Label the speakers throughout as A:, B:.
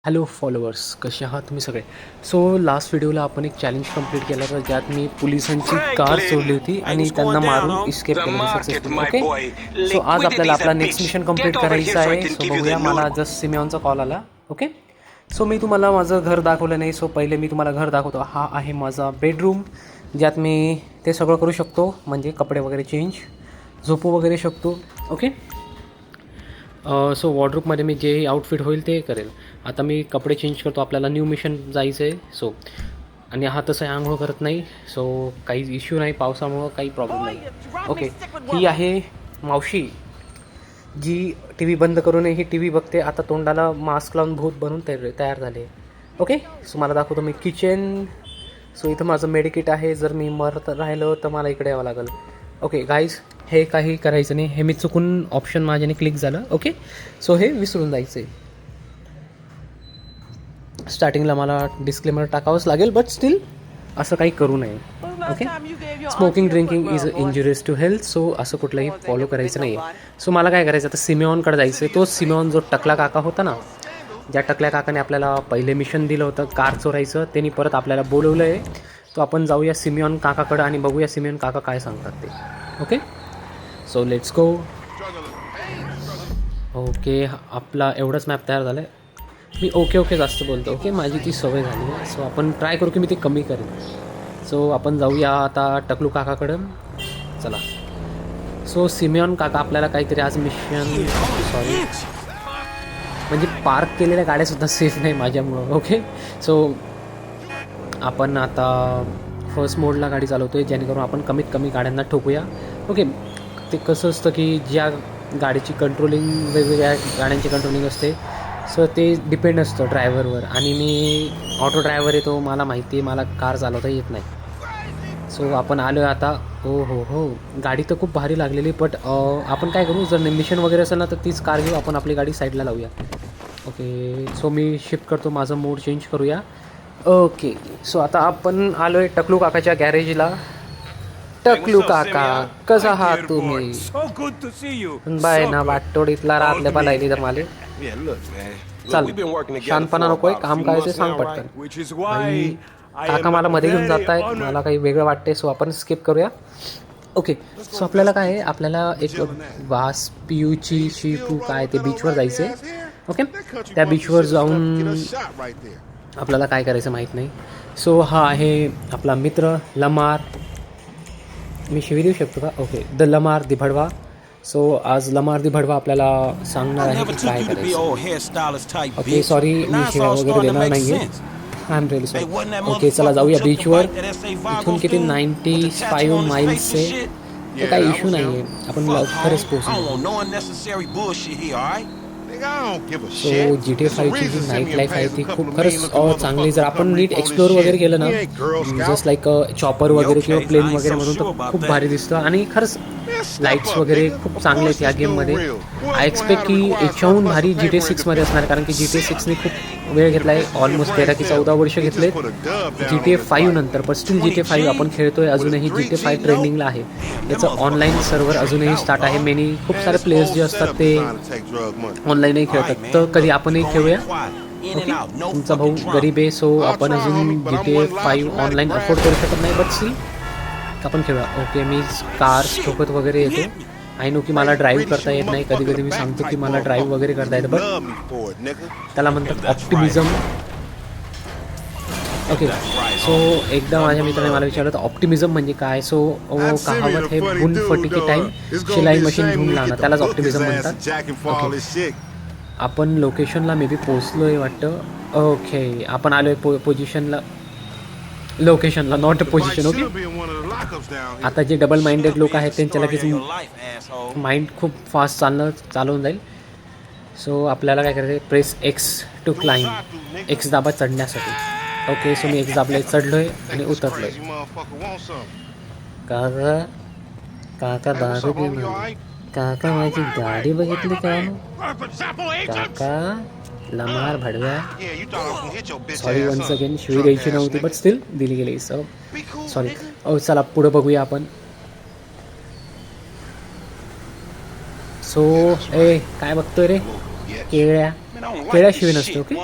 A: Hello followers, कसे आहात तुम्ही सगळे. सो लास्ट व्हिडिओला आपण एक चॅलेंज कंप्लीट केला होता, ज्यात मी पोलिसांची कार सोडली होती आणि त्यांना मारून इस्केप केलं सक्सेसफुली. ओके, सो आज आपल्याला आपला नेक्स्ट मिशन कंप्लीट करायचा आहे. सो बघूया. मला जस्ट सिमेऑनचा कॉल आला. ओके, सो मी तुम्हाला माझं घर दाखवलं नाही. सो पहिले मी तुम्हाला घर दाखवतो. हा आहे माझा बेडरूम, ज्यात मी ते सगळं करू शकतो, म्हणजे कपडे वगैरे चेंज, झोपू वगैरे शकतो. ओके, सो वॉर्डरोबमध्ये मी जे आउटफिट होईल ते करेल. आता मी कपडे चेंज करतो, आपल्याला न्यू मिशन जायचं आहे. सो आणि हा तसं आंघोळ करत नाही, सो काही इश्यू नाही, पावसामुळं काही प्रॉब्लेम नाही. ओके, ही आहे मावशी, जी टी व्ही बंद करूनही टी व्ही बघते. आता तोंडाला मास्क लावून भूत बनून तयार झाले. ओके, सो मला दाखवतो मी किचन. सो इथं माझं मेडिकिट आहे, जर मी मरत राहिलो तर मला इकडे यावं लागेल. ओके गाईज, हे काही करायचं नाही. हे मी चुकून ऑप्शन माझ्याने क्लिक झालं. ओके, सो हे विसरून जायचं आहे. स्टार्टिंगला मला डिस्क्लेमर टाकावंच लागेल, बट स्टील असं काही करू नये. Okay, smoking drinking is injurious to health. So असं कुठलंही फॉलो करायचं नाही आहे. सो मला काय करायचं, आता सिमेऑनकडे जायचं आहे. तो सिमेऑन जो टकला काका होता ना, ज्या टकल्या काकाने आपल्याला पहिले मिशन दिलं होतं कार चोरायचं, त्यांनी परत आपल्याला बोलवलं आहे. तो आपण जाऊया सिमेऑन काकाकडं आणि बघूया सिमेऑन काका काय सांगतात ते. Okay, so let's go. Okay, आपला एवढंच मॅप तयार झालं आहे. मी ओके जास्त बोलतो. ओके, माझी ती सवय झाली आहे. सो आपण ट्राय करू की मी ती कमी करेन. सो आपण जाऊया आता टकलू काकाकडं. चला. सो सिमेऑन काका आपल्याला काहीतरी आज मिशन, सॉरी, म्हणजे पार्क केलेल्या गाड्यासुद्धा सेफ नाही माझ्यामुळं. ओके, सो आपण आता फर्स्ट मोडला गाडी चालवतो आहे, जेणेकरून आपण कमीत कमी गाड्यांना ठोकूया. ओके, ते कसं असतं की ज्या गाडीची कंट्रोलिंग, वेगवेगळ्या गाड्यांची कंट्रोलिंग असते, सो ते डिपेंड असतं ड्रायव्हरवर. आणि मी ऑटो ड्रायव्हर आहे, तो मला माहिती आहे, मला कार चालवता येत नाही. सो आपण आलो आहे आता. हो, गाडी तर खूप भारी लागलेली. बट आपण काय करू, जर मिशन वगैरे असेल ना तर तीच कार घेऊ, आपण आपली गाडी साईडला लावूया. ओके, सो मी शिफ्ट करतो, माझं मोड चेंज करूया. ओके, सो आता आपण आलो आहे टकलू काकाच्या गॅरेजला. टकलू काका, कसा आहात तुम्ही? बाय ना, वाटोडीतला रातल्या पालायली तर मला. चल, शांतपणा नकोय, काम काय ते सांग पटकन. आणि काका मला मध्ये घेऊन जात आहेत, मला काही वेगळं वाटते. सो आपण स्किप करूया. ओके, सो आपल्याला काय आहे, आपल्याला एक वास पियूची शिपू काय ते बीचवर जायचं आहे. ओके, त्या बीचवर जाऊन आपल्याला काय करायचं माहीत नाही. सो हा आहे आपला मित्र लमार. मी शिवी देऊ शकतो का? ओके, द लमार दी भडवा. सो आज लमार दी भडवा आपल्याला सांगणार आहे की काय करायचं. ओके, सॉरी, मी शिव्या वगैरे देणार नाही आहे. I am really sorry. Okay, चला जाऊया बीचवर. इथून किती 95 माईल्स आहे, तर काही इश्यू नाही आहे, आपण लवकरच पोहोचू. सो GTA 5ची जी नाईट लाईफ आहे ती खूप खरंच चांगली. जर आपण नीट एक्सप्लोअर वगैरे केलं ना, जस्ट लाईक चॉपर वगैरे किंवा प्लेन वगैरे म्हणून, तर खूप भारी दिसतं. आणि खरंच लाईट्स वगैरे खूप चांगले आहेत या गेममध्ये. आय एक्सपेक्ट की याच्याहून भारी GTA 6मध्ये असणार, कारण की GTA 6ने खूप वेळ घेतला आहे, ऑलमोस्ट 13 की 14 वर्ष घेतले GTA 5 नंतर. पण स्टील GTA 5 आपण खेळतोय अजूनही. GTA 5 ट्रेंडिंगला आहे. याचं ऑनलाईन सर्व्हर अजूनही स्टार्ट आहे. मेनी खूप सारे प्लेयर्स जे असतात ते ऑनलाईनही खेळतात, तर कधी आपणही खेळूया. ओके, तुमचा भाऊ गरीब आहे, सो आपण अजून GTA 5 ऑनलाईन अफोर्ड करू शकत नाही, बट सी आपण खेळूया. ओके, मी कार ठोकत वगैरे येतो. आय नो की मला ड्राईव्ह करता येत नाही. कधी कधी मी सांगतो की मला ड्राईव्ह वगैरे करता येतं, बट त्याला म्हणतात ऑप्टिमिझम. ओके, सो एकदा माझ्या मित्राने मला विचारलं तर ऑप्टिमिझम म्हणजे काय. सो कहावत है, बुन फटी की टाईम शिलाई मशीन घेऊन लावणं, त्यालाच ऑप्टिमिझम म्हणतात. ओके, आपण लोकेशनला मे बी पोचलो आहे वाटतं. ओके, आपण आलो आहे पोझिशनला, लोकेशनला, नॉट पोझिशन. ओके, आता जे डबल माइंडेड लोक आहेत त्यांच्या लगेच माइंड खूप फास्ट चालवून जाईल. सो आपल्याला काय करायचं आहे, press X to climb, X दाबा चढण्यासाठी. ओके, सो मी एक्स दाबले, चढलो आहे आणि उतरलो आहे. काका दारू घेऊन, काका माझी गाडी बघितली का? काका लमार भडव्या, सॉरी वन्स अगेन, शिवी द्यायची नव्हती, बट स्टील दिली गेली. So sorry. चला पुढं बघूया आपण. सो काय बघतोय रे, केळ्या शिवी नसते. ओके,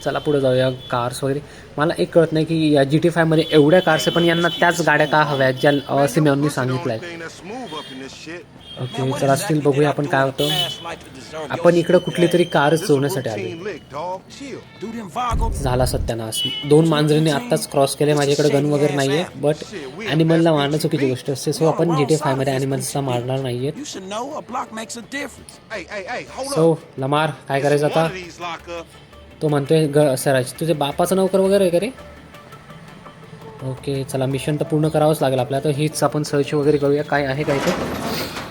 A: चला पुढे जाऊया. कार्स वगैरे मला एक कळत नाही की या GTA 5 मध्ये एवढ्या कार्स आहे पण यांना त्याच गाड्या का हव्या आहेत ज्या सिमेंटनी सांगितलं आहे. ओके चला स्टील बघूया आपण काय होतं. आपण इकडं कुठली तरी कारच जोडण्यासाठी आले. झाला सत्यानाश. 2 मांजरीने आत्ताच क्रॉस केले. माझ्याकडे गन वगैरे नाही आहे बट ॲनिमलला मारणं चुकीची गोष्ट असते. सो आपण GTA 5 मध्ये ॲनिमल्सला मारणार नाही आहेत. सो लमार काय करायचं आता. तो म्हणतोय सराज तुझे बापाचं नोकर वगैरे आहे का रे. ओके चला मिशन तर पूर्ण करावंच लागेल आपल्याला. तर हीच आपण सर्च वगैरे करूया काय आहे काय ते.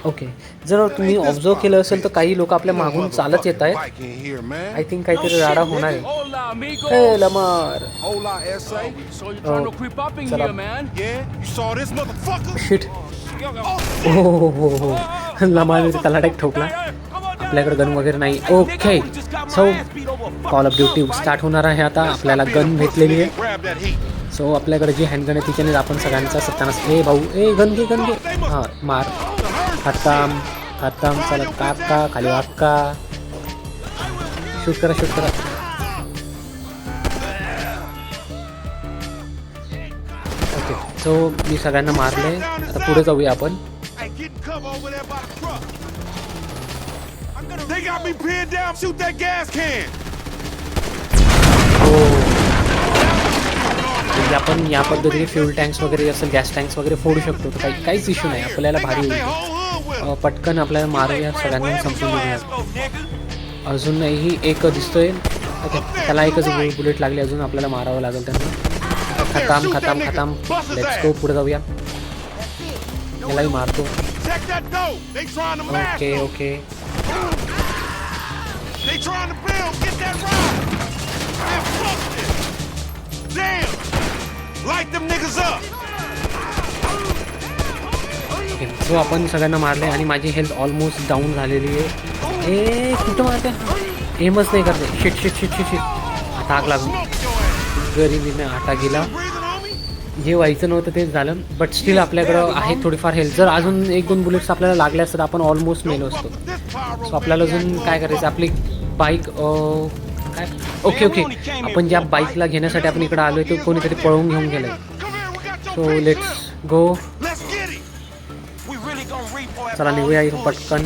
A: ओके जर तुम्ही ऑब्झर्व केलं असेल तर काही लोक आपल्या मागून चालत येत आहेत. आय थिंक काहीतरी राडा होणार आहे. हे लमार शिट. हो लमार त्याला डायरेक्ट ठोकला. आपल्याकडे गन वगैरे नाही. Okay so call of duty start होणार आहे आता. आपल्याला गन भेटलेली आहे. सो आपल्याकडे जी हँडगन आहे तिच्याने आपण सगळ्यांचा सत्यानाश. ए भाऊ ए गन घे हां मार. खतम खतम. चला काका खाली वाक्का. शूट करा. ओके सो मी सगळ्यांना मारले. आता पुढे जाऊया आपण. म्हणजे आपण या पद्धतीने फ्यूल टँक्स वगैरे असेल गॅस टँक्स वगैरे फोडू शकतो. तर काहीच इश्यू नाही. आपल्याला भारी होईल. पटकन आपल्याला मारूया सगळ्यांना संपून देऊया. अजूनही एक दिसतोय. ओके त्याला एकच बुलेट लागली. अजून आपल्याला मारावं लागेल त्यांना. खतम. लेट्स गो पुढे जाऊया. यालाही मारतो. ओके सो आपण सगळ्यांना मारले आणि माझी हेल्थ ऑलमोस्ट डाऊन झालेली आहे. ए कुठं मारते. एमच नाही करते. शिट. आता आग लागून गरिबीने आटा गेला. जे व्हायचं नव्हतं तेच झालं. बट स्टील आपल्याकडं आहे थोडीफार हेल्थ. जर अजून 1-2 बुलेट्स आपल्याला लागले असतात आपण ऑलमोस्ट मेलो असतो. सो आपल्याला अजून काय करायचं. आपली बाईक काय ओके आपण ज्या बाईकला घेण्यासाठी आपण इकडे आलो आहे तो कोणीतरी पळवून घेऊन गेलं. So let's go. चला निघूया इथून पटकन.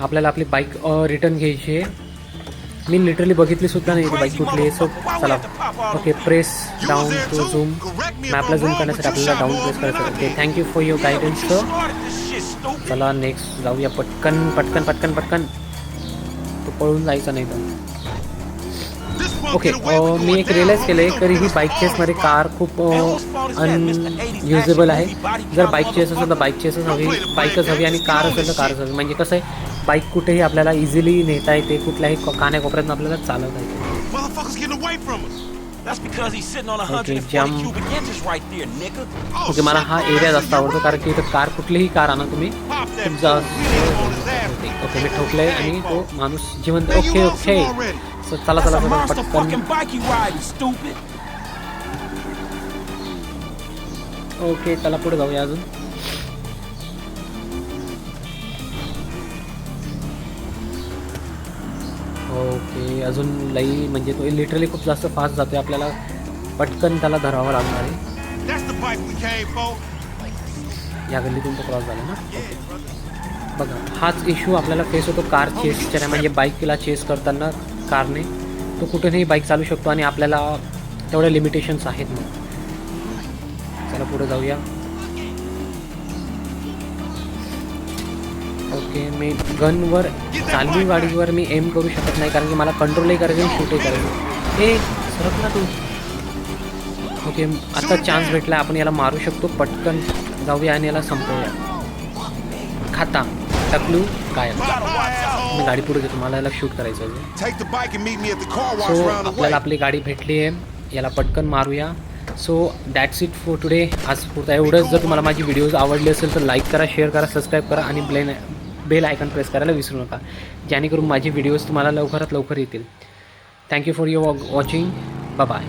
A: आपल्याला आपली बाईक रिटर्न घ्यायची आहे. मी लिटरली बघितली सुद्धा नाही बाईक कुठली आहे. सो चला okay press down to zoom. मॅपला झूम करण्यासाठी आपल्याला डाऊन प्रेस करायचं. Okay thank you for your guidance sir. चला नेक्स्ट जाऊया पटकन. तो पळून जायचा नाही तर. ओके मी एक रिअलाईज केलं आहे तरी ही बाईक चेसमध्ये कार खूप अनयुजेबल आहे. जर बाईक चेस असेल तर बाईक चेसच हवी. बाईकच हवी आणि कार असेल तर कारच हवी. म्हणजे कसं आहे बाईक कुठेही आपल्याला इझिली नेता येते. कुठल्याही कान्याकोपऱ्यातून आपल्याला चालवता येते. ओके मला हा एरिया जास्त आवडतो कारण की इथं कार कुठलीही कार आणा तुम्ही खूप जास्त. ओके मी ठोकले आणि तो माणूस जिवंत. ओके चला पटकन. ओके चला पुढे जाऊया अजून. ओके अजून लई म्हणजे तो लिटरली खूप जास्त फास्ट जातोय. आपल्याला पटकन त्याला धरावं लागणार आहे. या गल्लीतून तो क्रॉस झाला ना. बघा हाच इश्यू आपल्याला फेस होतो कार चेसच्या. म्हणजे बाईकला चेस करताना कारने तो कुठेही बाईक चालू शकतो आणि आपल्याला तेवढ्या लिमिटेशन्स आहेत. मग चला पुढे जाऊया. ओके मी गनवर चालवी गाडीवर मी एम करू शकत नाही कारण की मला कंट्रोलही करायचं आणि शूटही करायचं. हे सरक ना तू. ओके आता चान्स भेटला. आपण याला मारू शकतो. पटकन जाऊया आणि याला संपवूया. खाता टकलू काय मी गाडी पुढे घेतो. मला याला शूट करायचं आहे. सो आपल्याला आपली गाडी भेटली आहे. याला पटकन मारूया. So that's it for today. आज पुरता एवढंच. जर तुम्हाला माझी व्हिडिओज आवडली असेल तर लाईक करा, शेअर करा, सबस्क्राईब करा आणि बेल आयकॉन प्रेस करायला विसरू नका जेणेकरून माझी व्हिडिओज तुम्हाला लवकरात लवकर येतील. Thank you for your watching. Bye.